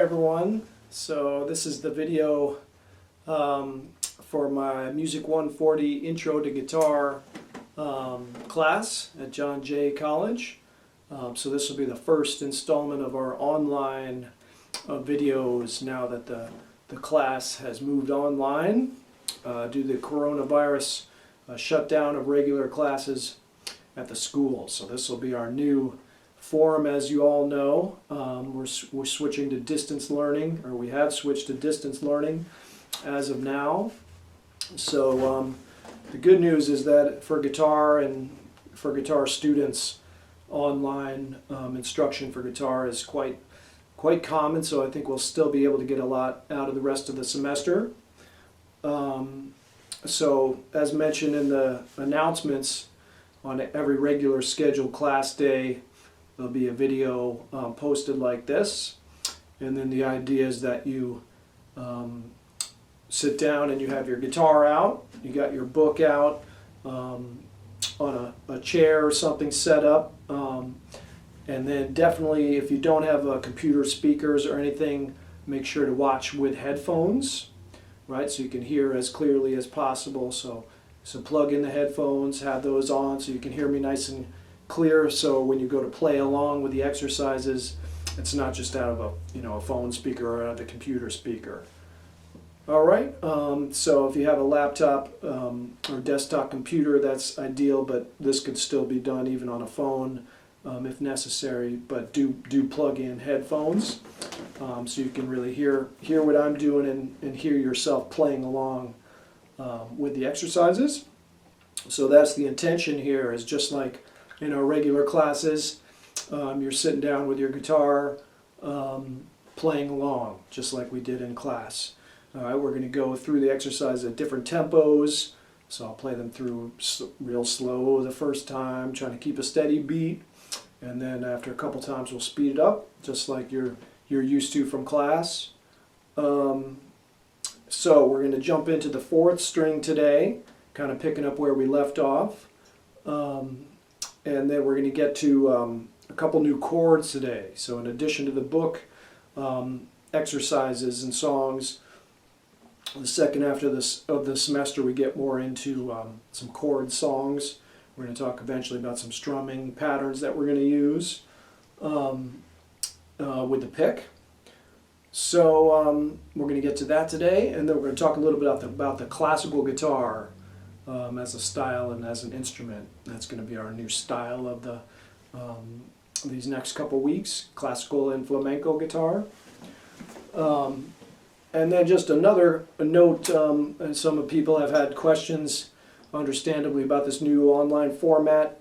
everyone. So this is the video for my Music 140 Intro to Guitar class at John Jay College. So this will be the first installment of our online videos now that the class has moved online due to the coronavirus shutdown of regular classes at the school. So this will be our new form, as you all know. We're switching to distance learning, or we have switched to distance learning as of now. So the good news is that for guitar and for guitar students, online instruction for guitar is quite common, so I think we'll still be able to get a lot out of the rest of the semester. So as mentioned in the announcements, on every regular scheduled class day there'll be a video posted like this, and then the idea is that you sit down and you have your guitar out, you got your book out on a chair or something set up, and then definitely if you don't have computer speakers or anything, make sure to watch with headphones, right, so you can hear as clearly as possible. So plug in the headphones, have those on so you can hear me nice and clear, so when you go to play along with the exercises, it's not just out of a phone speaker or out of the computer speaker. All right, so if you have a laptop or desktop computer, that's ideal, but this could still be done even on a phone if necessary. But do plug in headphones so you can really hear what I'm doing and hear yourself playing along with the exercises. So that's the intention here, is just like in our regular classes, you're sitting down with your guitar playing along just like we did in class. All right, we're going to go through the exercise at different tempos, so I'll play them through real slow the first time, trying to keep a steady beat, and then after a couple times we'll speed it up just like you're used to from class. So we're going to jump into the 4th string today, kind of picking up where we left off, and then we're going to get to a couple new chords today. So in addition to the book exercises and songs, the second half of the semester we get more into some chord songs. We're going to talk eventually about some strumming patterns that we're going to use with the pick. So we're going to get to that today, and then we're going to talk a little bit about the classical guitar as a style and as an instrument. That's going to be our new style of these next couple weeks, classical and flamenco guitar. And then just a note, and some people have had questions, understandably, about this new online format.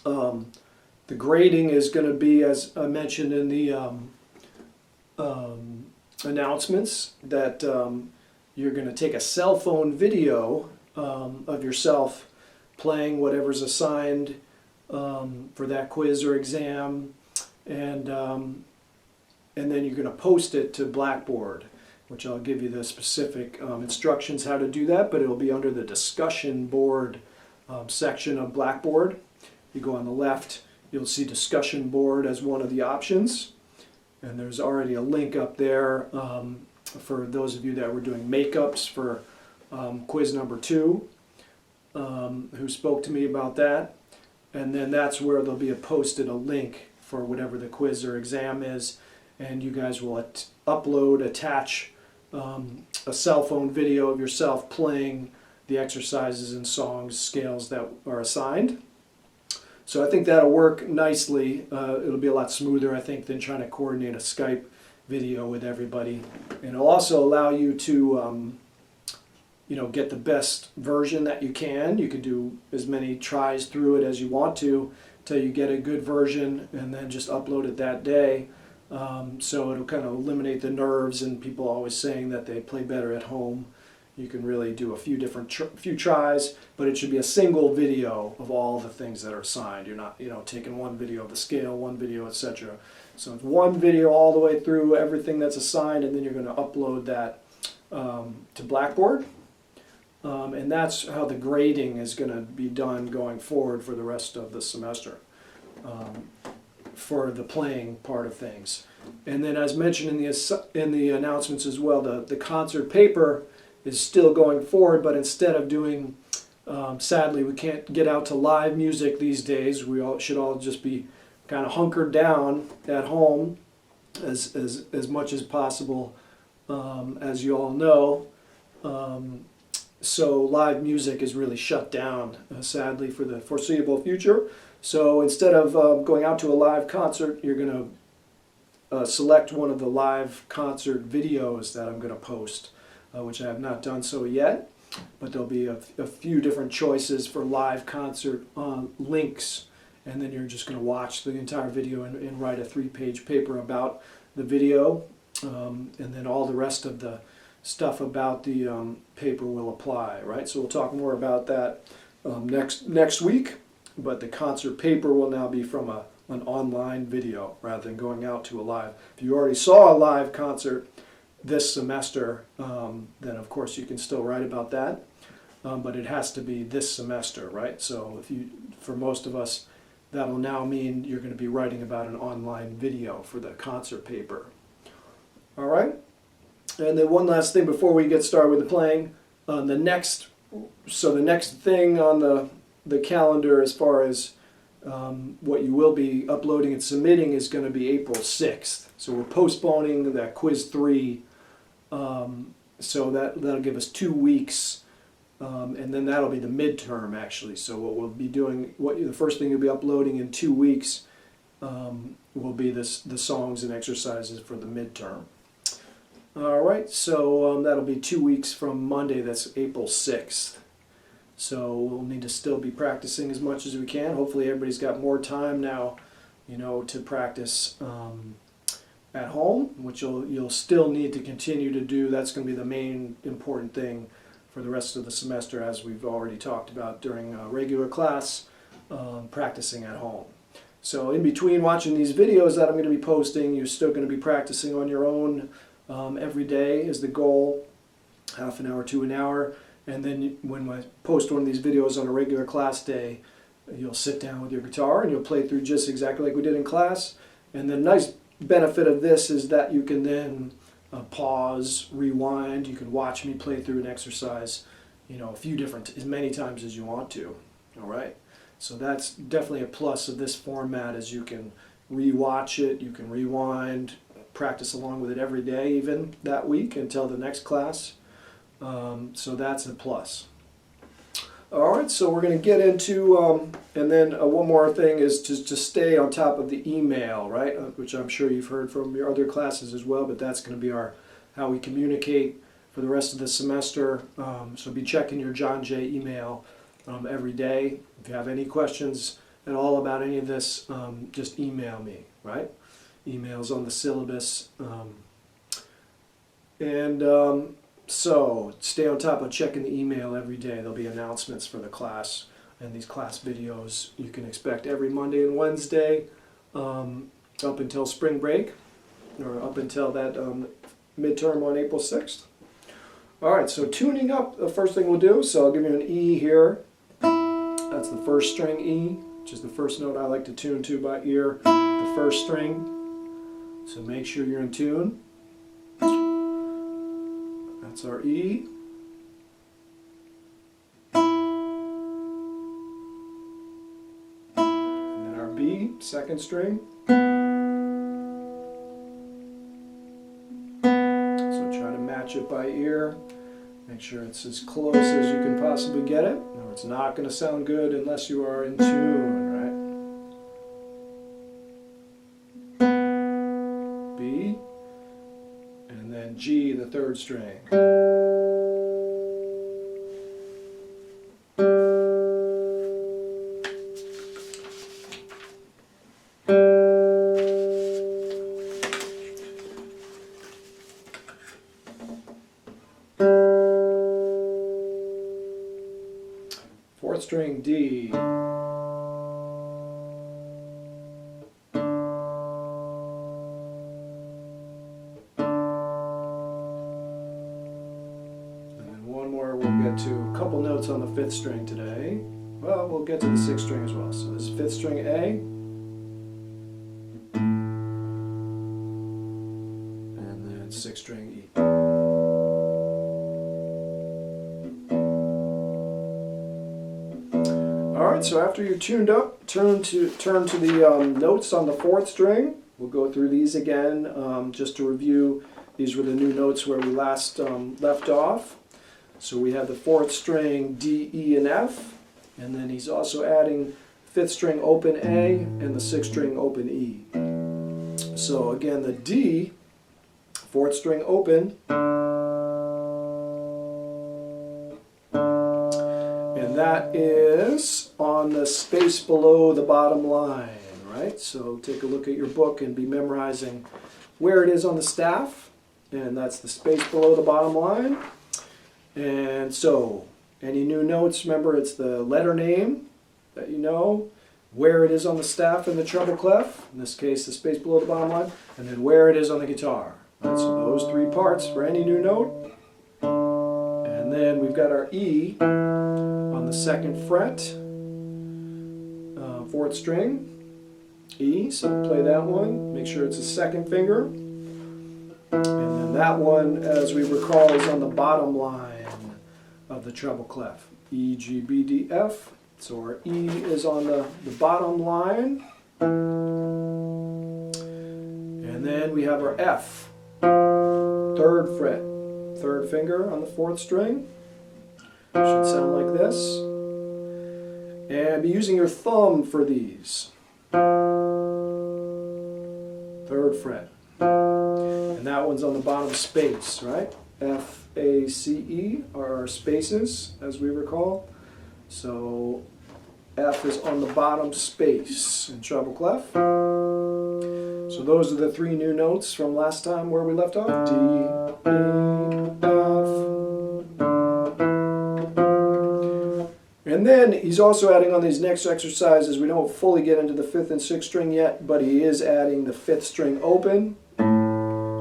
The grading is going to be, as I mentioned in the announcements, that you're going to take a cell phone video of yourself playing whatever's assigned for that quiz or exam, and then you're going to post it to Blackboard, which I'll give you the specific instructions how to do that, but it will be under the discussion board section of Blackboard. You go on the left, you'll see discussion board as one of the options, and there's already a link up there for those of you that were doing makeups for quiz number 2, who spoke to me about that, and then that's where there'll be a link for whatever the quiz or exam is, and you guys will attach a cell phone video of yourself playing the exercises and songs, scales that are assigned. So I think that'll work nicely. It'll be a lot smoother, I think, than trying to coordinate a Skype video with everybody. And it'll also allow you to get the best version that you can. You can do as many tries through it as you want to till you get a good version, and then just upload it that day. So it'll kind of eliminate the nerves and people always saying that they play better at home. You can really do a few tries, but it should be a single video of all the things that are assigned. You're not taking one video of the scale, one video, etc. So it's one video all the way through everything that's assigned, and then you're going to upload that to Blackboard. And that's how the grading is going to be done going forward for the rest of the semester. For the playing part of things. And then, as mentioned in the announcements as well, the concert paper is still going forward, but instead of doing, sadly, we can't get out to live music these days. We should all just be kind of hunkered down at home as much as possible, as you all know. So live music is really shut down, sadly, for the foreseeable future. So instead of going out to a live concert, you're going to select one of the live concert videos that I'm going to post, which I have not done so yet. But there'll be a few different choices for live concert links, and then you're just going to watch the entire video and write a 3-page paper about the video, and then all the rest of the stuff about the paper will apply, right? So we'll talk more about that next week, but the concert paper will now be from an online video rather than going out to a live. If you already saw a live concert this semester, then of course you can still write about that, but it has to be this semester, right? So for most of us, that'll now mean you're going to be writing about an online video for the concert paper. All right? And then one last thing before we get started with the playing. The next thing on the calendar as far as what you will be uploading and submitting is going to be April 6th. So we're postponing that quiz 3. So that'll give us 2 weeks. And then that'll be the midterm, actually. So what we'll be doing, the first thing you'll be uploading in 2 weeks will be the songs and exercises for the midterm. All right, so that'll be 2 weeks from Monday. That's April 6th. So we'll need to still be practicing as much as we can. Hopefully everybody's got more time now, to practice at home, which you'll still need to continue to do. That's going to be the main important thing for the rest of the semester, as we've already talked about during regular class, practicing at home. So in between watching these videos that I'm going to be posting, you're still going to be practicing on your own. Every day is the goal, half an hour to an hour, and then when I post one of these videos on a regular class day, you'll sit down with your guitar and you'll play through just exactly like we did in class. And the nice benefit of this is that you can then pause, rewind. You can watch me play through an exercise, as many times as you want to. All right, so that's definitely a plus of this format, is you can rewatch it, you can rewind, practice along with it every day, even that week until the next class. So that's a plus. All right, so we're going to get into, and then one more thing is to stay on top of the email, right? Which I'm sure you've heard from your other classes as well, but that's going to be how we communicate for the rest of the semester. So be checking your John J. email every day. If you have any questions at all about any of this, just email me, right? Emails on the syllabus. So stay on top of checking the email every day. There'll be announcements for the class, and these class videos you can expect every Monday and Wednesday up until spring break, or up until that midterm on April 6th. All right, so tuning up, the first thing we'll do, so I'll give you an E here. That's the first string E, which is the first note I like to tune to by ear, the first string. So make sure you're in tune. That's our E. And then our B, second string. So try to match it by ear. Make sure it's as close as you can possibly get it. Or it's not going to sound good unless you are in tune, right? B. And then G, the third string. Fourth string, D. To a couple notes on the fifth string today. Well, we'll get to the sixth string as well. So this is fifth string A. string E. Alright, so after you're tuned up, turn to the notes on the 4th string. We'll go through these again just to review. These were the new notes where we last left off. So we have the 4th string D, E, and F, and then he's also adding 5th string open A and the 6th string open E. So again, the D, 4th string open, and that is on the space below the bottom line, right? So take a look at your book and be memorizing where it is on the staff, and that's the space below the bottom line. And so, any new notes, remember it's the letter name that you know, where it is on the staff in the treble clef, in this case the space below the bottom line, and then where it is on the guitar. Right, so those 3 parts for any new note. And then we've got our E on the 2nd fret, 4th string, E, so play that one, make sure it's the 2nd finger. And then that one, as we recall, is on the bottom line of the treble clef. E, G, B, D, F. So our E is on the bottom line. And then we have our F, 3rd fret, 3rd finger on the 4th string. Should sound like this. And be using your thumb for these. 3rd fret. And that one's on the bottom space, right? F, A, C, E are our spaces, as we recall. So F is on the bottom space in treble clef. So those are the 3 new notes from last time where we left off. D, E, F. And then he's also adding on these next exercises. We don't fully get into the 5th and 6th string yet, but he is adding the 5th string open,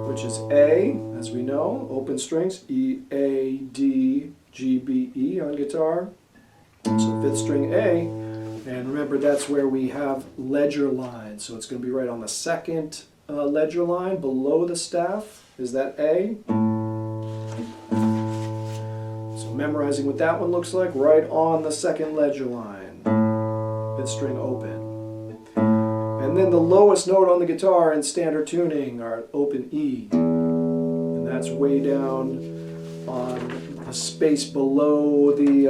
which is A, as we know, open strings, E, A, D, G, B, E on guitar. So 5th string A, and remember that's where we have ledger lines, so it's going to be right on the 2nd ledger line below the staff. Is that A? So memorizing what that one looks like, right on the 2nd ledger line, 5th string open. And then the lowest note on the guitar in standard tuning are open E. And that's way down on the space below the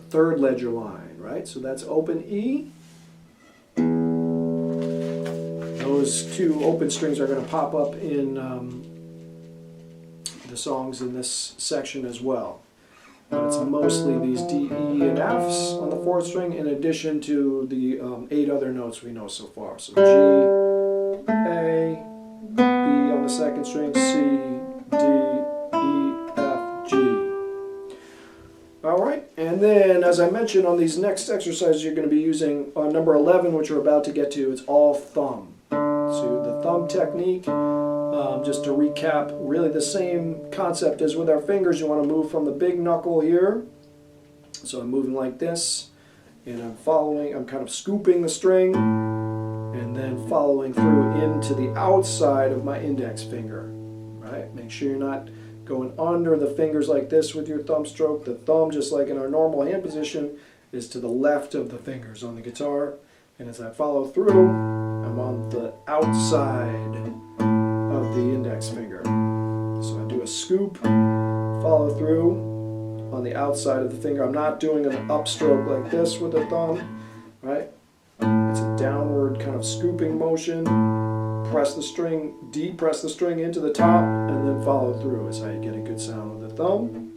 3rd ledger line, right? So that's open E. Those 2 open strings are going to pop up in the songs in this section as well. But it's mostly these D, E, and Fs on the 4th string, in addition to the 8 other notes we know so far. So G, A, B on the 2nd string, C, D, E, F, G. Alright, and then as I mentioned on these next exercises you're going to be using number 11, which we're about to get to, it's all thumb. So the thumb technique, just to recap, really the same concept as with our fingers. You want to move from the big knuckle here. So I'm moving like this, and I'm kind of scooping the string, and then following through into the outside of my index finger. Right? Make sure you're not going under the fingers like this with your thumb stroke. The thumb, just like in our normal hand position, is to the left of the fingers on the guitar. And as I follow through, I'm on the outside of the index finger. So I do a scoop, follow through on the outside of the finger. I'm not doing an upstroke like this with the thumb, right? It's a downward kind of scooping motion. Press the string, depress the string into the top, and then follow through is how you get a good sound with the thumb.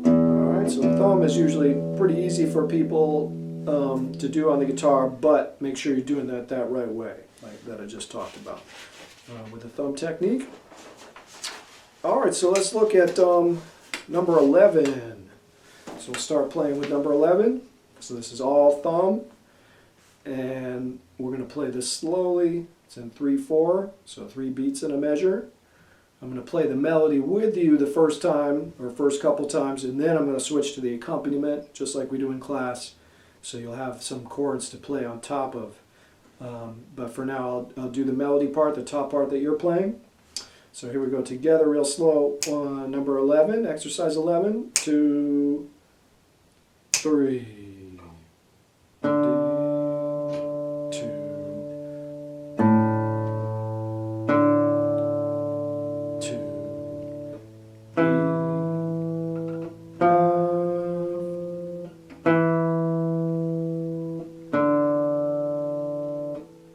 Alright, so the thumb is usually pretty easy for people to do on the guitar, but make sure you're doing that right way, like that I just talked about with the thumb technique. Alright, so let's look at number 11. So we'll start playing with number 11. So this is all thumb, and we're going to play this slowly. It's in 3/4, so 3 beats in a measure. I'm going to play the melody with you the first time, or first couple times, and then I'm going to switch to the accompaniment, just like we do in class. So you'll have some chords to play on top of. But for now, I'll do the melody part, the top part that you're playing. So here we go together real slow. Number 11, exercise 11, 2, 3. D, 2.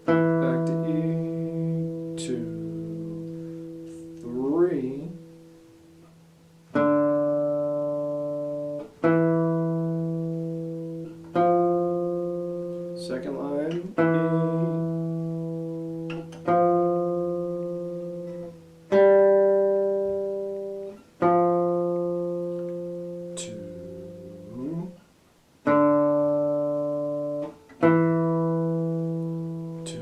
Back to E, 2, 3. Second line, E, 2, 2,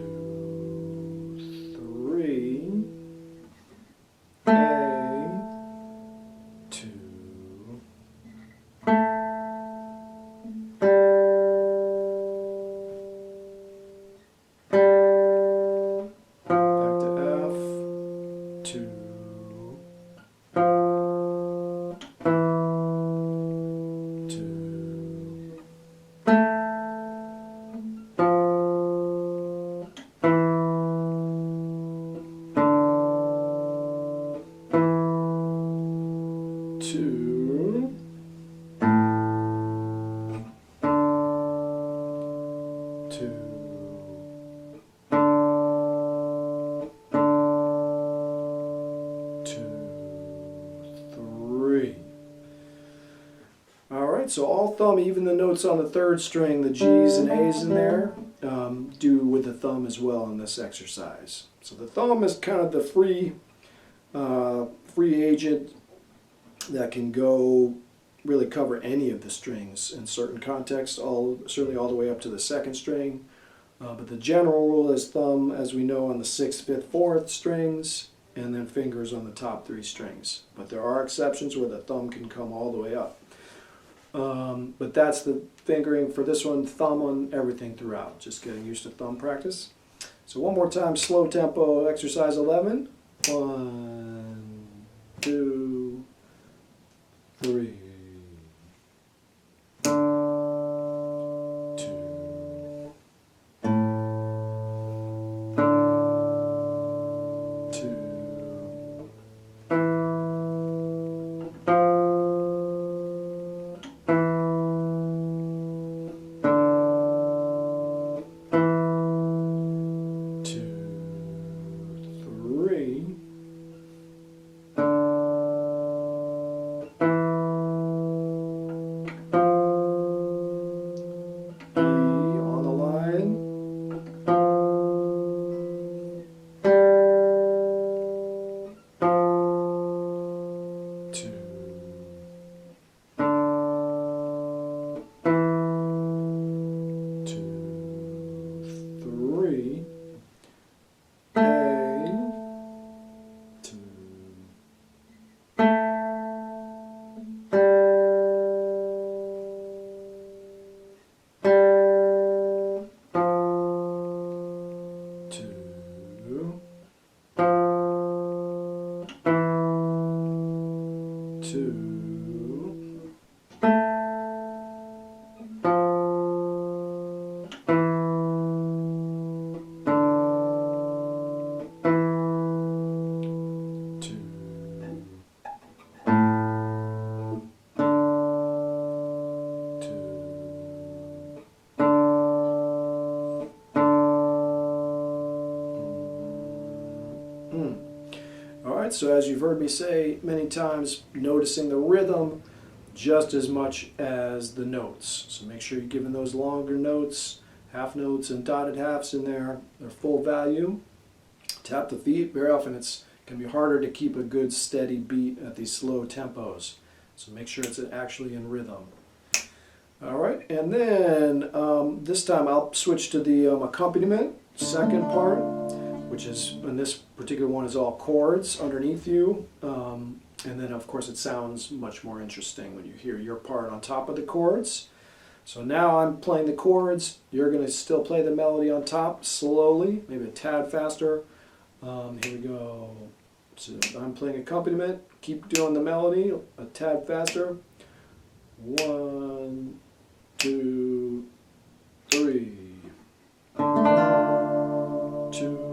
3, A, 2, back to F, 2, 2, 2, 2, 3. All right, so all thumb, even the notes on the third string, the G's and A's in there, do with the thumb as well in this exercise. So the thumb is kind of the free agent that can really cover any of the strings in certain contexts, certainly all the way up to the second string. But the general rule is thumb, as we know, on the 6th, 5th, 4th strings, and then fingers on the top 3 strings. But there are exceptions where the thumb can come all the way up. But that's the fingering for this one, thumb on everything throughout. Just getting used to thumb practice. So one more time, slow tempo, exercise 11. 1, 2, 3. 2, 2. 3. On the line. 2. 2, 3. A, 2, 2, 2. 2. All right, so as you've heard me say many times, noticing the rhythm just as much as the notes. So make sure you're giving those longer notes, half notes and dotted halves in there, their full value. Tap the feet. Very often it can be harder to keep a good steady beat at these slow tempos. So make sure it's actually in rhythm. All right, and then this time I'll switch to the accompaniment, second part, which is, in this particular one, is all chords underneath you. And then, of course, it sounds much more interesting when you hear your part on top of the chords. So now I'm playing the chords. You're going to still play the melody on top slowly, maybe a tad faster. Here we go. So I'm playing accompaniment. Keep doing the melody a tad faster. 1, 2, 3. 2.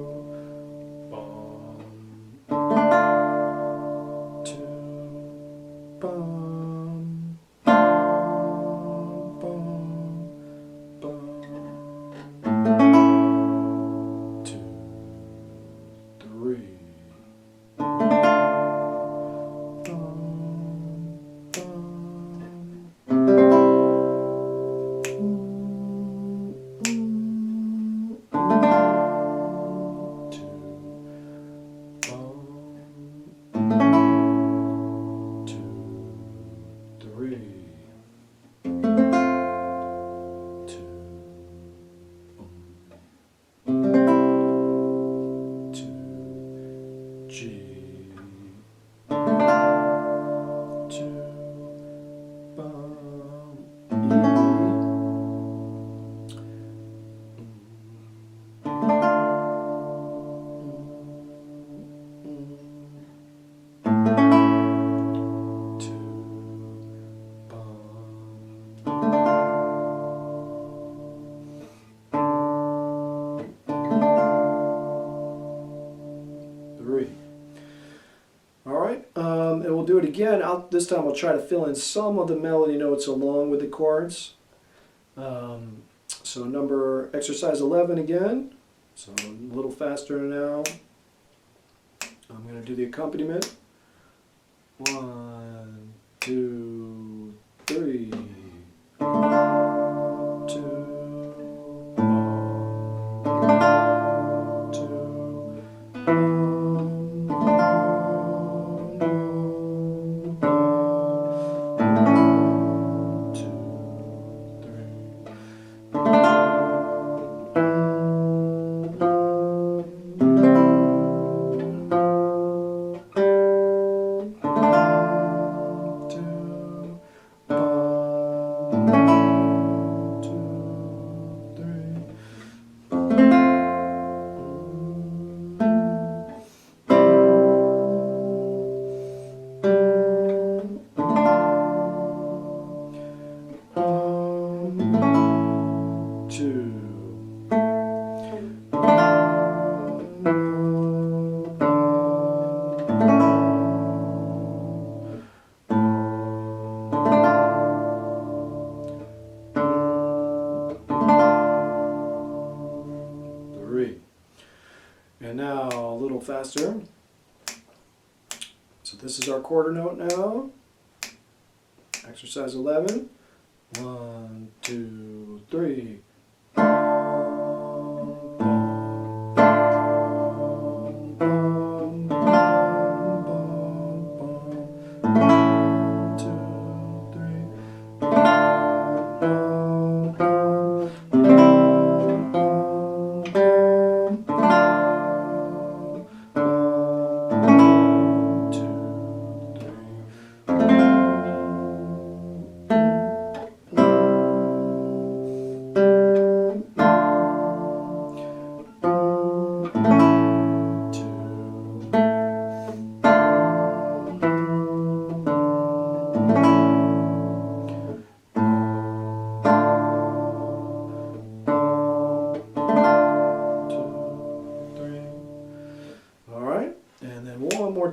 And we'll do it again. This time I'll try to fill in some of the melody notes along with the chords. So exercise 11 again. So a little faster now. I'm going to do the accompaniment. 1, 2, 3. 3. And now a little faster. So this is our quarter note now. Exercise 11. 1, 2, 3.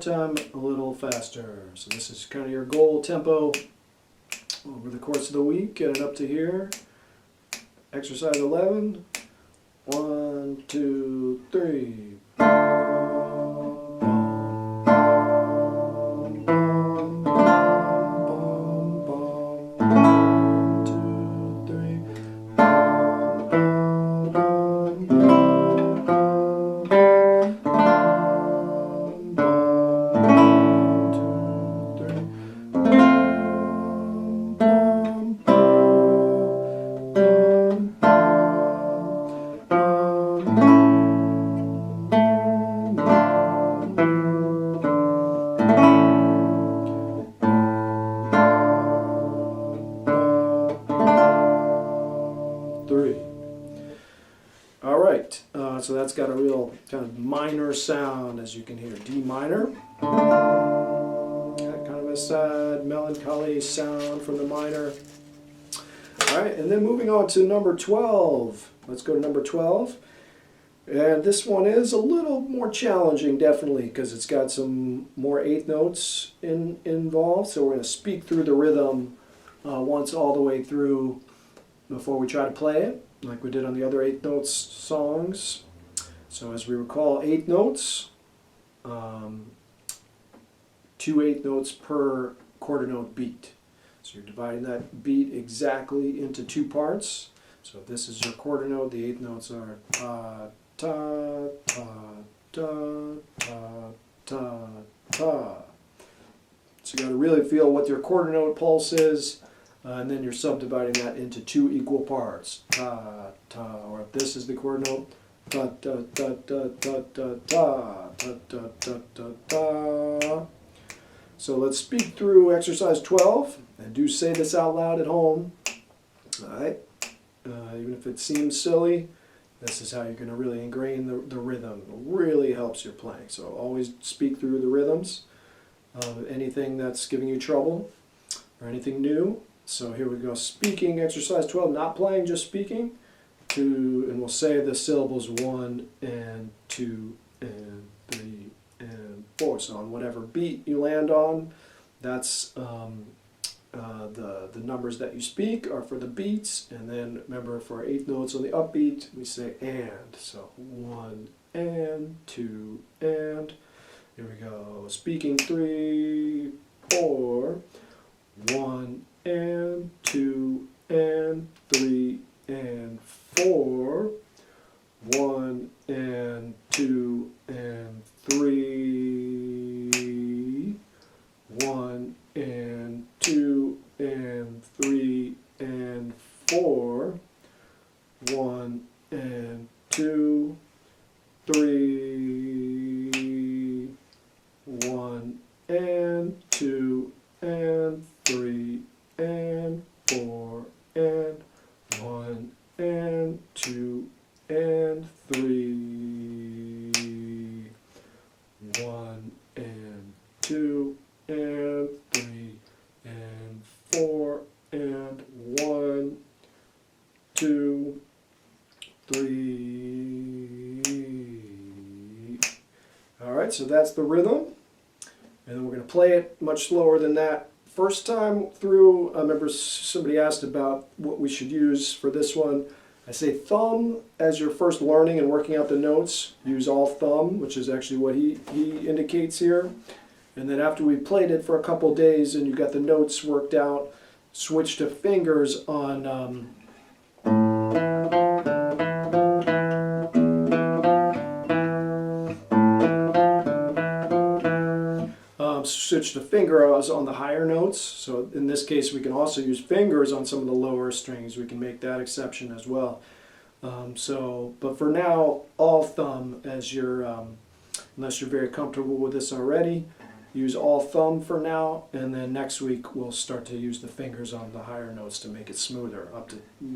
Time a little faster. So this is kind of your goal tempo over the course of the week. Get it up to here. Exercise 11. 1, 2, 3. that's got a real kind of minor sound, as you can hear. D minor. Got kind of a sad, melancholy sound from the minor. All right, and then moving on to number 12. Let's go to number 12. And this one is a little more challenging, definitely, because it's got some more eighth notes involved. So we're going to speak through the rhythm once all the way through before we try to play it, like we did on the other eighth notes songs. So as we recall, eighth notes, 2 eighth notes per quarter note beat. So you're dividing that beat exactly into 2 parts. So if this is your quarter note, the eighth notes are ta, ta, ta, ta, ta, ta, ta. So you got to really feel what your quarter note pulse is, and then you're subdividing that into 2 equal parts. Ta, ta, or if this is the quarter note, ta, ta, ta, ta, ta, ta, ta, ta, ta, ta, ta, ta. So let's speak through exercise 12, and do say this out loud at home. All right? Even if it seems silly, this is how you're going to really ingrain the rhythm. It really helps your playing. So always speak through the rhythms. Anything that's giving you trouble or anything new. So here we go. Speaking, exercise 12, not playing, just speaking. And we'll say the syllables 1 and 2 and 3 and 4. So on whatever beat you land on, that's the numbers that you speak are for the beats. And then remember, for eighth notes on the upbeat, we say and. So 1 and 2 and. Here we go. Speaking 3, 4, 1 and 2 and 3 and 4, 1 and 2 and 3, 1 and 2 and 3 and 4, 1 and 2, 3, 1 and 2 and 3 and 4 and 1 and 2 and 3, 1 and 2 and 3 and 4 and 1, 2, 3. All right, so that's the rhythm. And then we're going to play it much slower than that. First time through, I remember somebody asked about what we should use for this one. I say thumb as you're first learning and working out the notes. Use all thumb, which is actually what he indicates here. And then after we played it for a couple days and you got the notes worked out, switch to fingers on switch to fingers on the higher notes. So in this case, we can also use fingers on some of the lower strings. We can make that exception as well. But for now, all thumb as your, unless you're very comfortable with this already, use all thumb for now, and then next week we'll start to use the fingers on the higher notes to make it smoother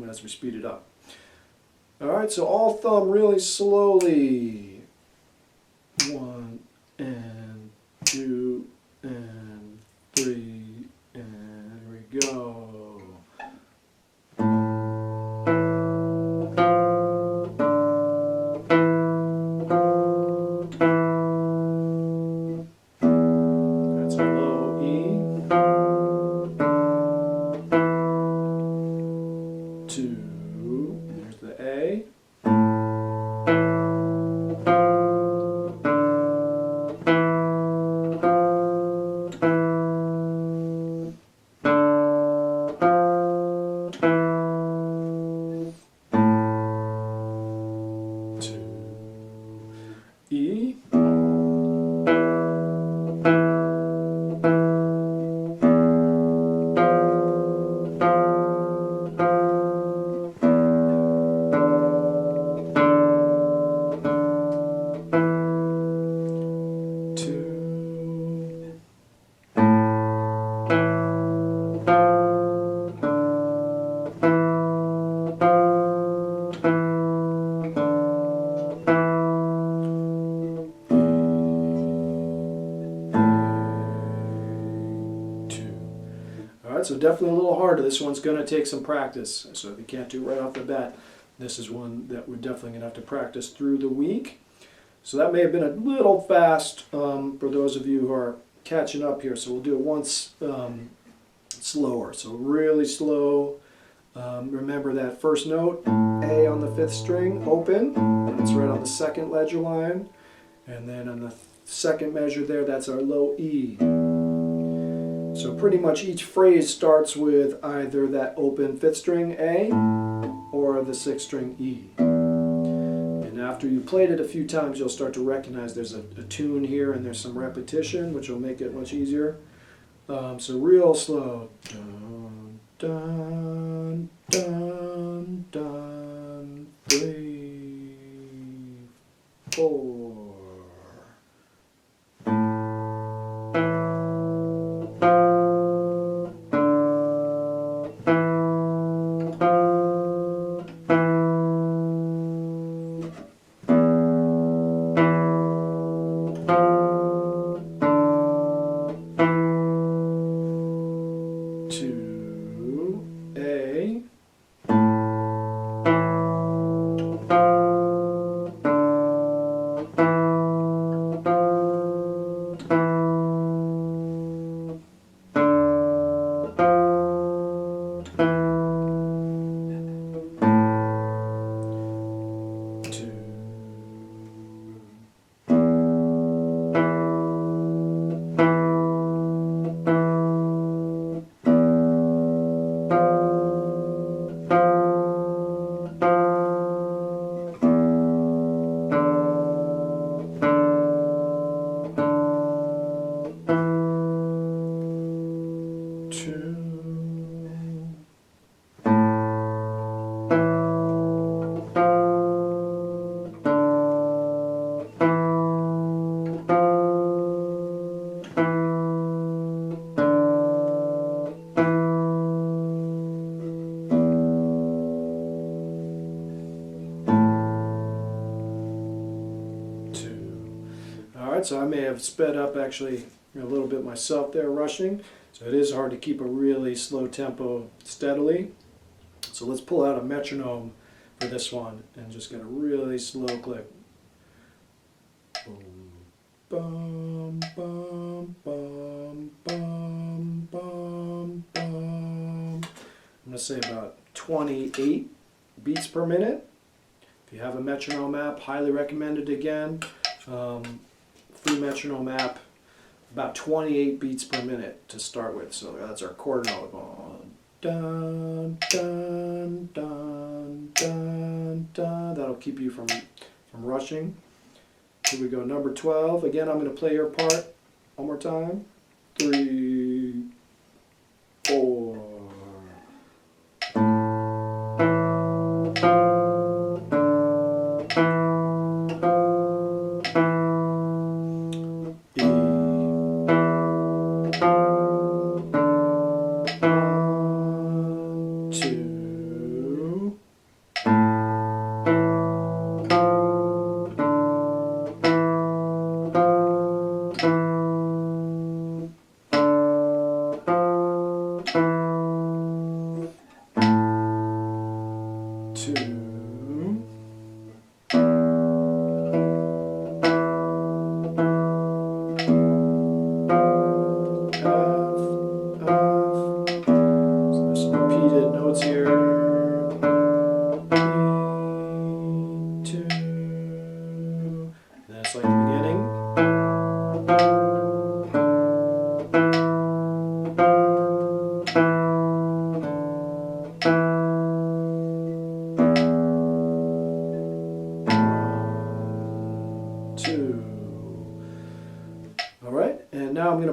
as we speed it up. All right, so all thumb really slowly. 1 and 2 and 3, and here we go. That's a low E. 2, there's the A. E. Alright, so definitely a little harder. This one's going to take some practice. So if you can't do it right off the bat, this is one that we're definitely going to have to practice through the week. So that may have been a little fast for those of you who are catching up here. So we'll do it once slower. So really slow. Remember that first note, A on the 5th string, open, and it's right on the 2nd ledger line. And then on the 2nd measure there, that's our low E. So pretty much each phrase starts with either that open 5th string A or the 6th string E. And after you played it a few times, you'll start to recognize there's a tune here and there's some repetition, which will make it much easier. So real slow. Dun, dun, dun, dun, 3, 4. So I may have sped up actually a little bit myself there rushing. So it is hard to keep a really slow tempo steadily. So let's pull out a metronome for this one and just get a really slow click. Boom, bum, bum, bum, bum, bum, bum. I'm going to say about 28 beats per minute. If you have a metronome app, highly recommended again. Free metronome app, about 28 beats per minute to start with. So that's our quarter note. Dun, dun, dun, dun, dun. That'll keep you from rushing. Here we go, number 12. Again, I'm going to play your part one more time. 3, 4.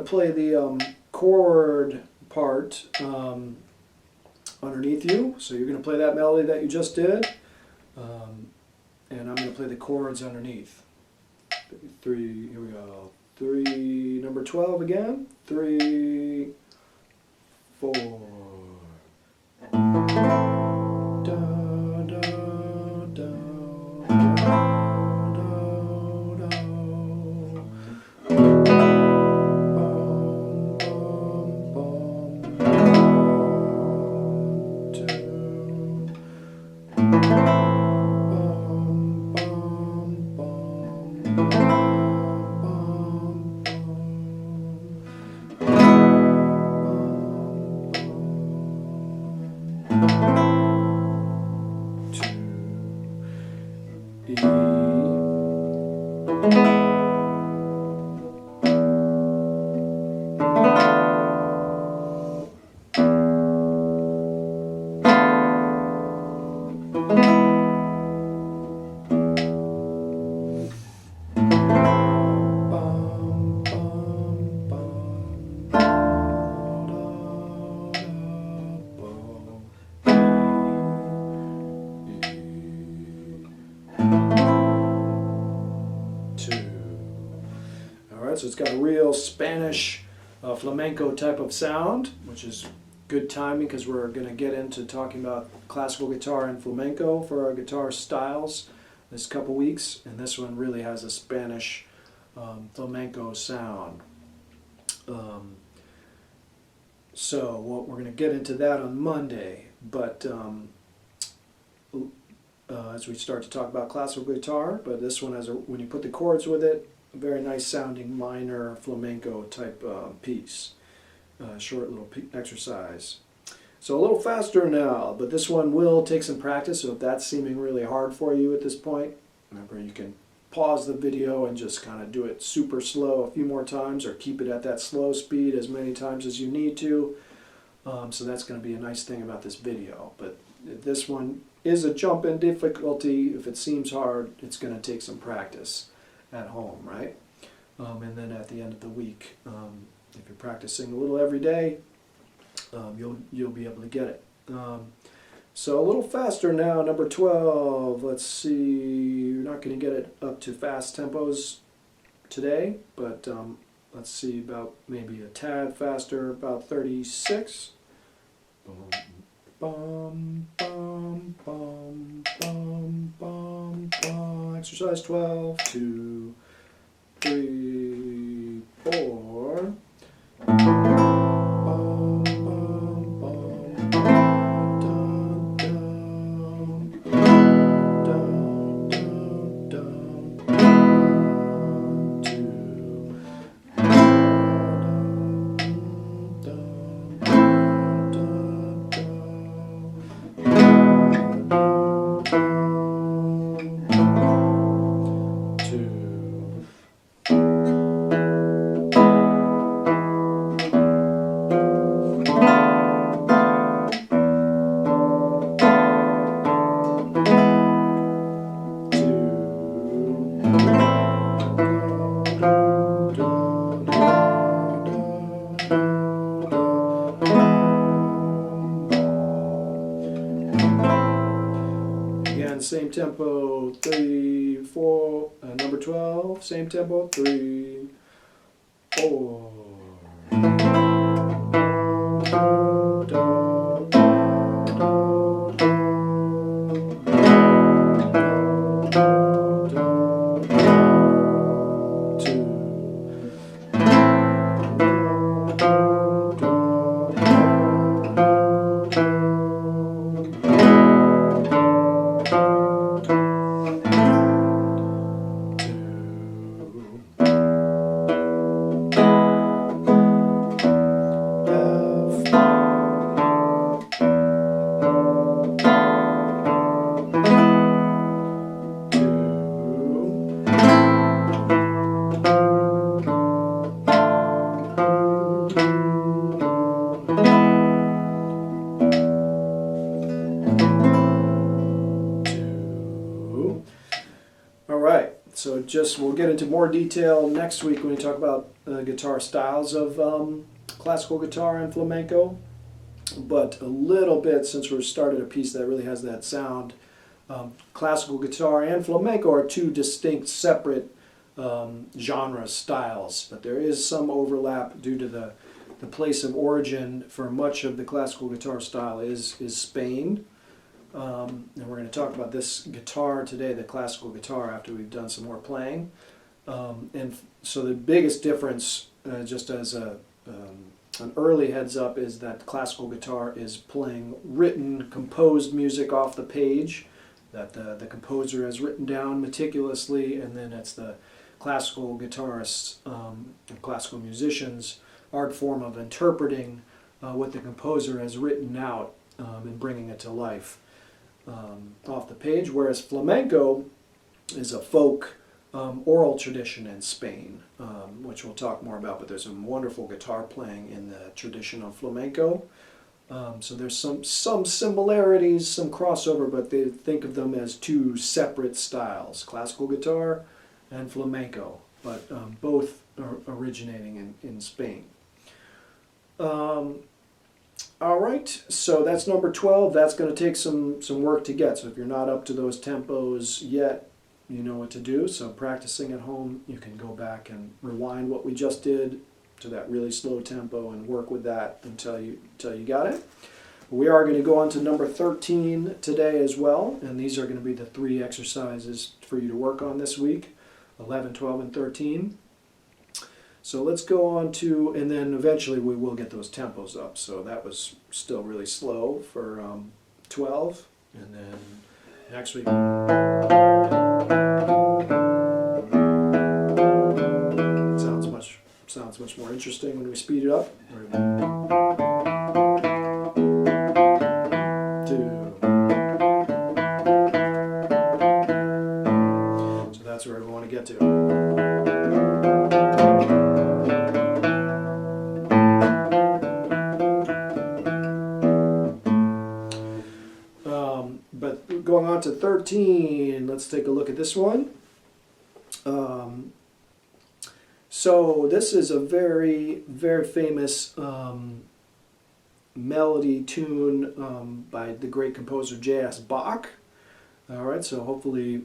Play the chord part underneath you. So you're going to play that melody that you just did, and I'm going to play the chords underneath. 3, here we go. 3, number 12 again. 3, 4. So it's got a real Spanish flamenco type of sound, which is good timing because we're going to get into talking about classical guitar and flamenco for our guitar styles this couple weeks. And this one really has a Spanish flamenco sound. So we're going to get into that on Monday, but as we start to talk about classical guitar, but this one has when you put the chords with it, a very nice sounding minor flamenco type piece. Short little exercise. So a little faster now, but this one will take some practice, so if that's seeming really hard for you at this point, remember you can pause the video and just kind of do it super slow a few more times, or keep it at that slow speed as many times as you need to. So that's going to be a nice thing about this video. But this one is a jump in difficulty. If it seems hard, it's going to take some practice at home, right? And then at the end of the week, if you're practicing a little every day, you'll be able to get it. So a little faster now, number 12. Let's see, you're not going to get it up to fast tempos today, but let's see, about maybe a tad faster, about 36. Bum, bum, bum, bum, bum, bum. Exercise 12, 2, 3, 4. Same tempo, 3, 4, number 12, same tempo, 3, 4. So we'll get into more detail next week when we talk about guitar styles of classical guitar and flamenco. But a little bit, since we've started a piece that really has that sound, classical guitar and flamenco are two distinct, separate genre styles. But there is some overlap due to the place of origin for much of the classical guitar style is Spain. And we're going to talk about this guitar today, the classical guitar, after we've done some more playing. And so the biggest difference, just as an early heads up, is that classical guitar is playing written, composed music off the page that the composer has written down meticulously, and then it's the classical guitarists and classical musicians' art form of interpreting what the composer has written out and bringing it to life. Off the page, whereas flamenco is a folk oral tradition in Spain, which we'll talk more about, but there's some wonderful guitar playing in the tradition of flamenco. So there's some similarities, some crossover, but they think of them as two separate styles, classical guitar and flamenco, but both are originating in Spain. All right, so that's number 12. That's going to take some work to get. So if you're not up to those tempos yet, you know what to do. So practicing at home, you can go back and rewind what we just did to that really slow tempo and work with that until you got it. We are going to go on to number 13 today as well, and these are going to be the 3 exercises for you to work on this week, 11, 12, and 13. So let's go on to, and then eventually we will get those tempos up. So that was still really slow for 12, and then next week. Sounds much more interesting when we speed it up. 2. So that's where we want to get to. But going on to 13, let's take a look at this one. So this is a very, very famous melody tune by the great composer J.S. Bach. All right, so hopefully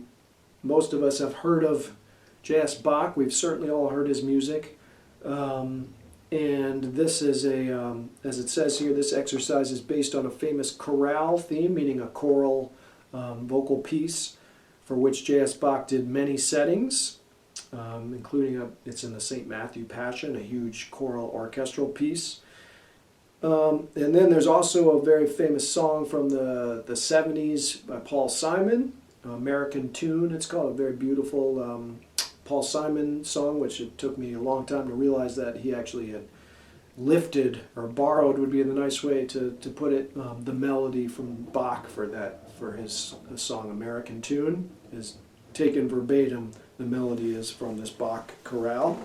most of us have heard of J.S. Bach. We've certainly all heard his music. And this is as it says here, this exercise is based on a famous chorale theme, meaning a choral vocal piece, for which J.S. Bach did many settings. Including it's in the St. Matthew Passion, a huge choral orchestral piece. And then there's also a very famous song from the 70s by Paul Simon, American Tune. It's called, a very beautiful Paul Simon song, which it took me a long time to realize that he actually had lifted, or borrowed would be the nice way to put it, the melody from Bach for his song American Tune is taken verbatim. The melody is from this Bach chorale.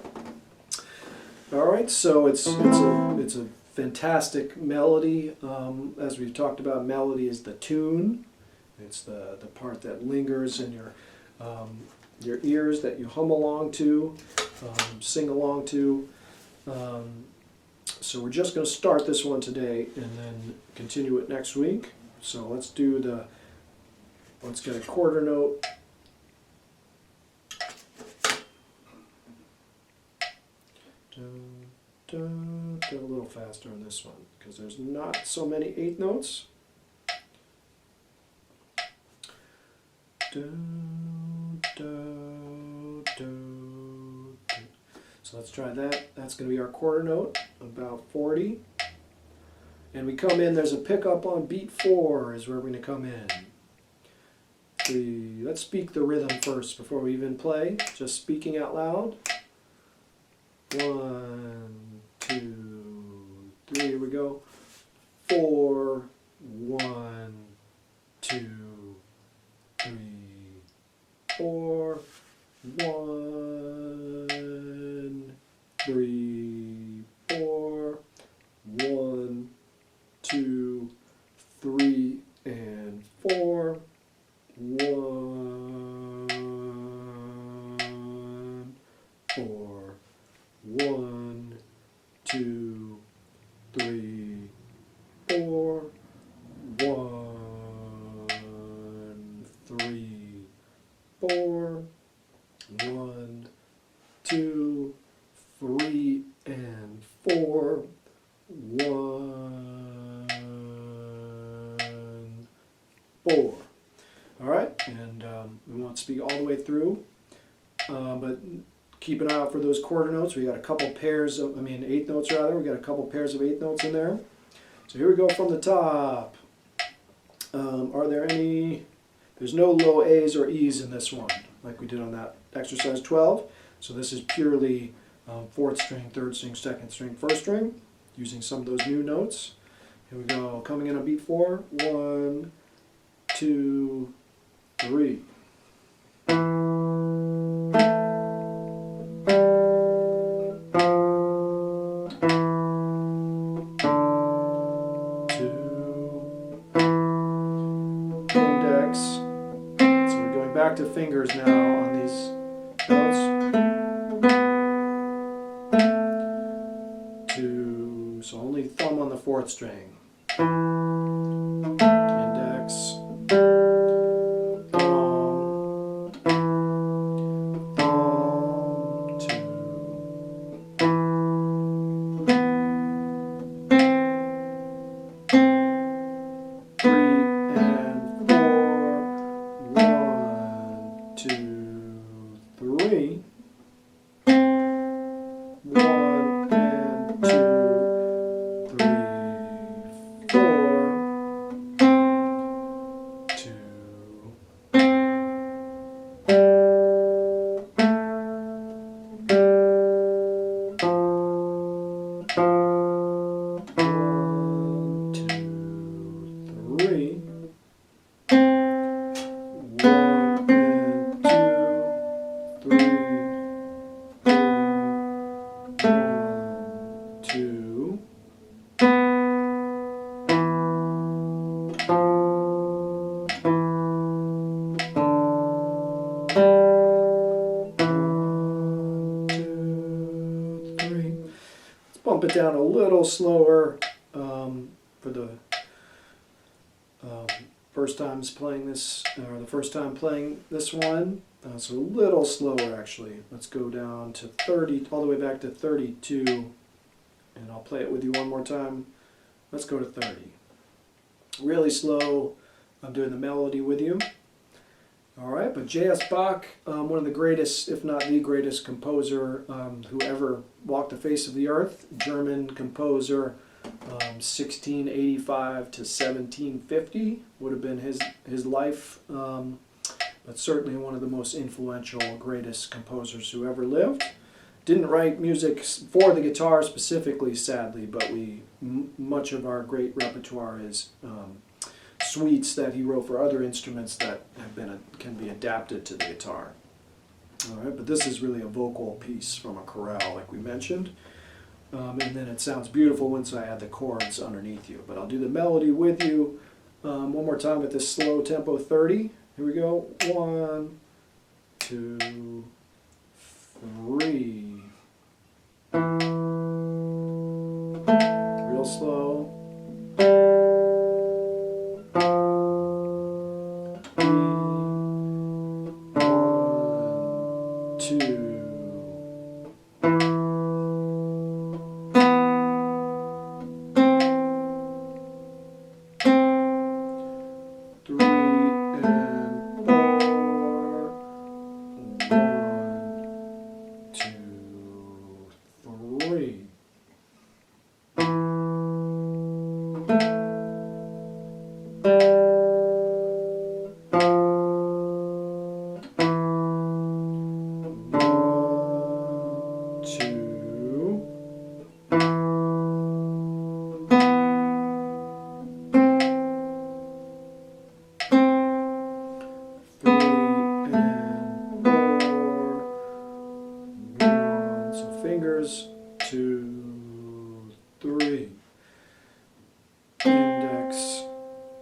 All right, so it's a fantastic melody. As we've talked about, melody is the tune. It's the part that lingers in your ears, that you hum along to, sing along to. So we're just going to start this one today and then continue it next week. So let's get a quarter note. Get a little faster on this one because there's not so many 8th notes. So let's try that. That's going to be our quarter note, about 40. And we come in, there's a pickup on beat 4 is where we're going to come in. 3. Let's speak the rhythm first before we even play, just speaking out loud. 1, 2, 3, here we go. 4, 1, 2, 3, 4, 1, 3, 4, 1, 2, 3, and 4, 1, 4. 1, 2, 3, 4, 1, 3, 4, 1, 2, 3, and 4, 1, 4. All right, and we want to speak all the way through, but keep an eye out for those quarter notes. We got a couple pairs of, 8th notes rather. We got a couple pairs of 8th notes in there. So here we go from the top. Are there any? There's no low A's or E's in this one, like we did on that exercise 12. So this is purely 4th string, 3rd string, 2nd string, 1st string, using some of those new notes. Here we go. Coming in on beat 4. 1, 2, 3. Back to fingers now on these notes. 2, so only thumb on the 4th string. Index, thumb, Bump it down a little slower for the first times playing this, or the first time playing this one. So a little slower actually. Let's go down to 30, all the way back to 32, and I'll play it with you one more time. Let's go to 30. Really slow. I'm doing the melody with you. Alright, but J.S. Bach, one of the greatest, if not the greatest composer who ever walked the face of the earth, German composer, 1685 to 1750 would have been his life, but certainly one of the most influential, greatest composers who ever lived. Didn't write music for the guitar specifically, sadly, but much of our great repertoire is suites that he wrote for other instruments that can be adapted to the guitar. All right, but this is really a vocal piece from a chorale, like we mentioned, and then it sounds beautiful once I add the chords underneath you. But I'll do the melody with you one more time at this slow tempo 30. Here we go. 1, 2, 3. Real slow. 2, 3 and 4. 1, 2, 3. Fingers, 2, 3. Index,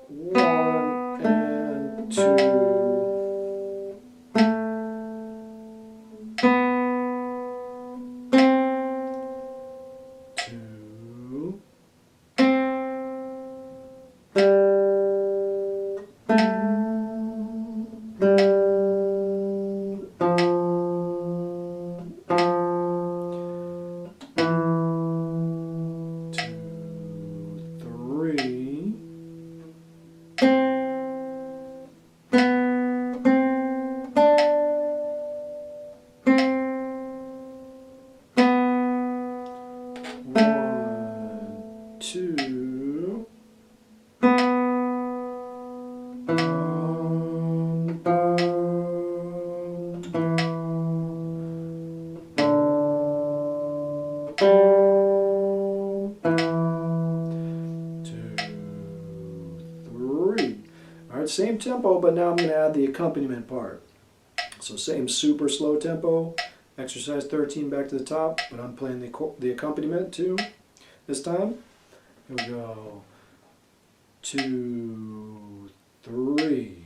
1 and 2. 2. Same tempo, but now I'm going to add the accompaniment part. So same super slow tempo, exercise 13 back to the top, but I'm playing the accompaniment too this time. Here we go. 2, 3.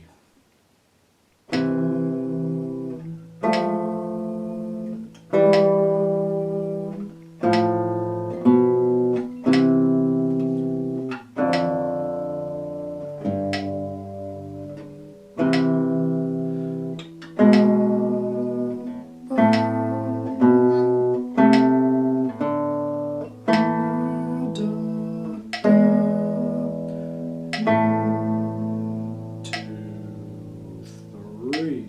Three.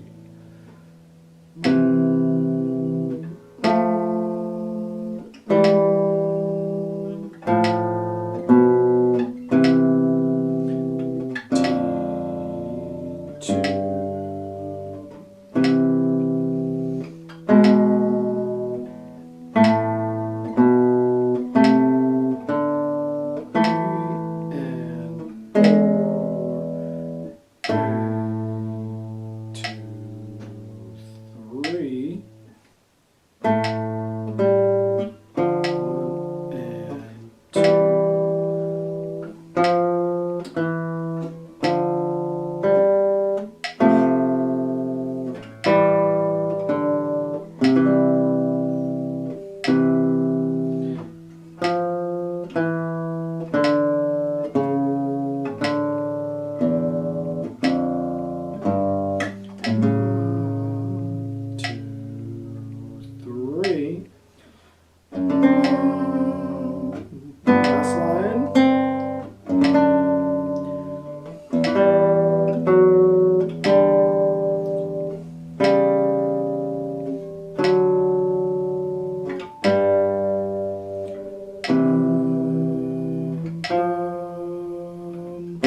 bum.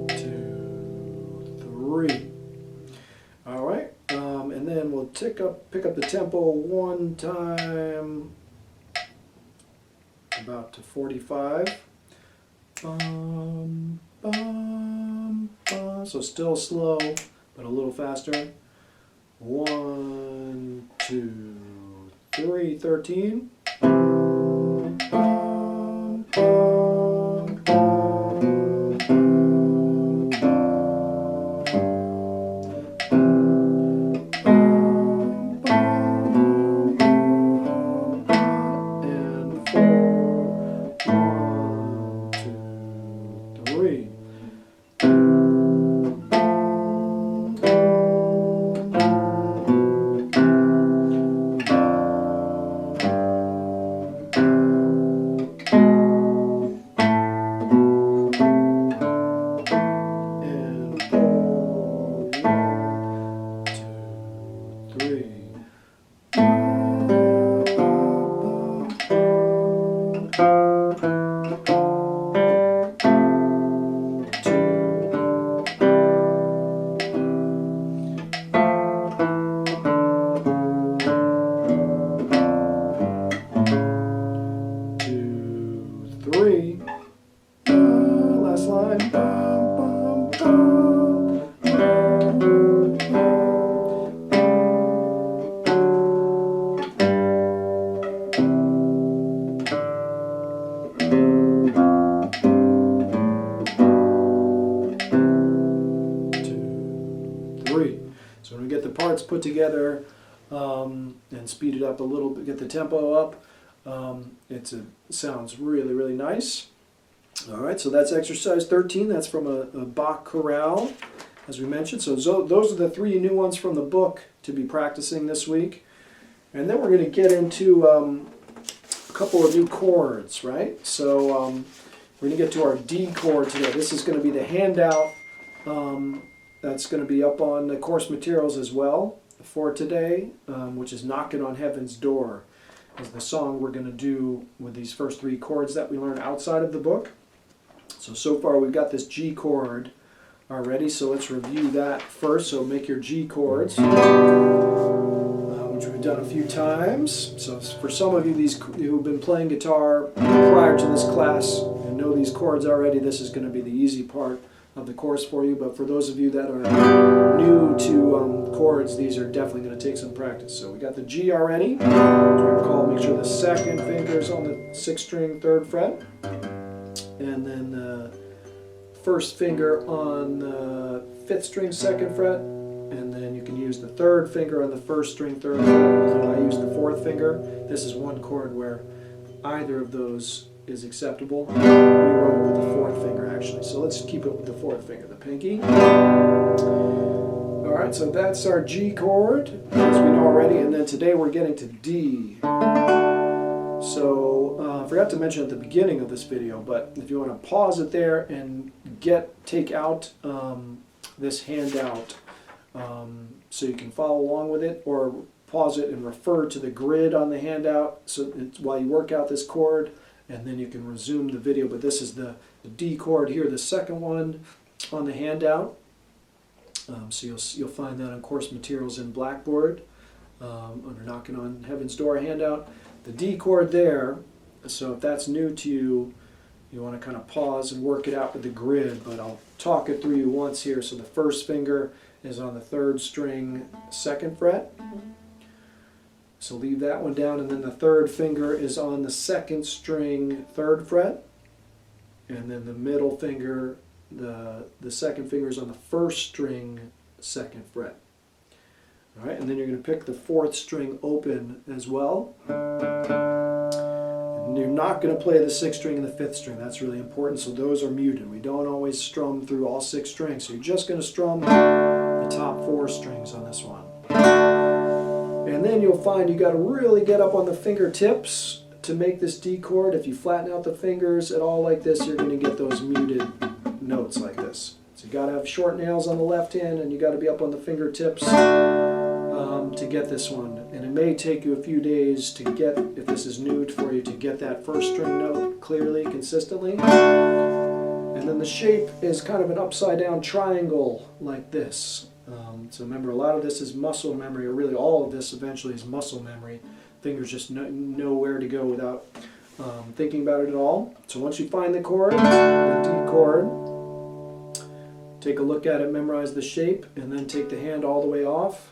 2, 3. All right, and then we'll pick up the tempo one time, about to 45. Bum, bum, bum. So still slow, but a little faster. 1, 2, 3, 13. Bum, bum, bum, and 4. 1, 2, 3. And 4. 1, 2, 3. Last line. Bum, bum, bum. 2, 3. So when we get the parts put together and speed it up a little bit, get the tempo up, it sounds really, really nice. All right, so that's exercise 13. That's from a Bach chorale, as we mentioned. So those are the 3 new ones from the book to be practicing this week. And then we're going to get into a couple of new chords, right? So we're going to get to our D chord today. This is going to be the handout that's going to be up on the course materials as well for today, which is Knocking on Heaven's Door, is the song we're going to do with these first 3 chords that we learn outside of the book. So far we've got this G chord already, so let's review that first. So make your G chords, which we've done a few times. So for some of you who've been playing guitar prior to this class and know these chords already, this is going to be the easy part of the course for you. But for those of you that are new to chords, these are definitely going to take some practice. So we got the G already. As we recall, make sure the second finger is on the 6th string, 3rd fret. And then the first finger on the 5th string, 2nd fret, and then you can use the 3rd finger on the 1st string, 3rd fret. I use the 4th finger. This is one chord where either of those is acceptable. We wrote it with the 4th finger actually, so let's keep it with the 4th finger, the pinky. All right, so that's our G chord, as we know already, and then today we're getting to D. So I forgot to mention at the beginning of this video, but if you want to pause it there and take out this handout so you can follow along with it, or pause it and refer to the grid on the handout while you work out this chord, and then you can resume the video. But this is the D chord here, the second one on the handout. So you'll find that on course materials in Blackboard under Knocking on Heaven's Door handout. The D chord there, so if that's new to you, you want to kind of pause and work it out with the grid, but I'll talk it through you once here. So the first finger is on the 3rd string, 2nd fret. So leave that one down, and then the 3rd finger is on the 2nd string, 3rd fret. And then the middle finger, the 2nd finger is on the 1st string, 2nd fret. All right, and then you're going to pick the 4th string open as well. And you're not going to play the 6th string and the 5th string. That's really important, so those are muted. We don't always strum through all 6 strings, so you're just going to strum the top 4 strings on this one. And then you'll find you got to really get up on the fingertips to make this D chord. If you flatten out the fingers at all like this, you're going to get those muted notes like this. So you got to have short nails on the left hand, and you got to be up on the fingertips to get this one. And it may take you a few days to get, if this is new for you, to get that first string note clearly, consistently. And then the shape is kind of an upside down triangle like this. So remember, a lot of this is muscle memory, or really all of this eventually is muscle memory. Fingers just know where to go without thinking about it at all. So once you find the chord, the D chord, take a look at it, memorize the shape, and then take the hand all the way off.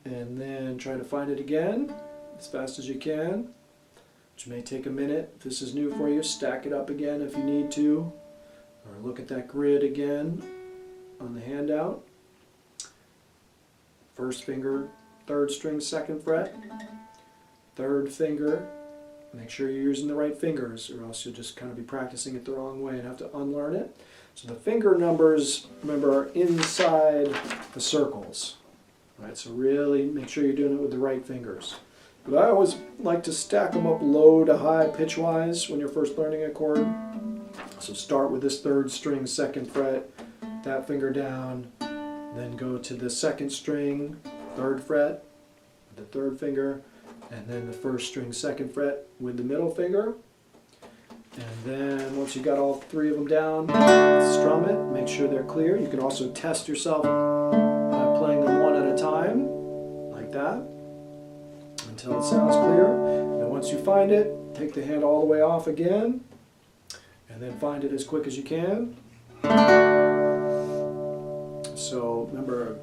And then try to find it again as fast as you can, which may take a minute. If this is new for you, stack it up again if you need to, or look at that grid again on the handout. First finger, third string, second fret, third finger. Make sure you're using the right fingers, or else you'll just kind of be practicing it the wrong way and have to unlearn it. So the finger numbers, remember, are inside the circles. Right, so really make sure you're doing it with the right fingers. But I always like to stack them up low to high pitch-wise when you're first learning a chord. So start with this third string, second fret, that finger down, then go to the second string, third fret, the third finger, and then the first string, second fret with the middle finger. And then once you got all three of them down, strum it, make sure they're clear. You can also test yourself by playing them one at a time, like that, until it sounds clear. And once you find it, take the hand all the way off again, and then find it as quick as you can. So remember,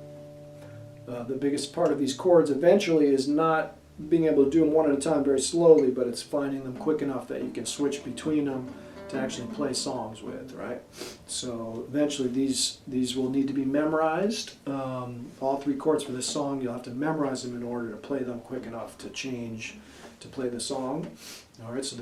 the biggest part of these chords eventually is not being able to do them one at a time very slowly, but it's finding them quick enough that you can switch between them to actually play songs with, right? So eventually these will need to be memorized. All three chords for this song, you'll have to memorize them in order to play them quick enough to change to play the song. All right, so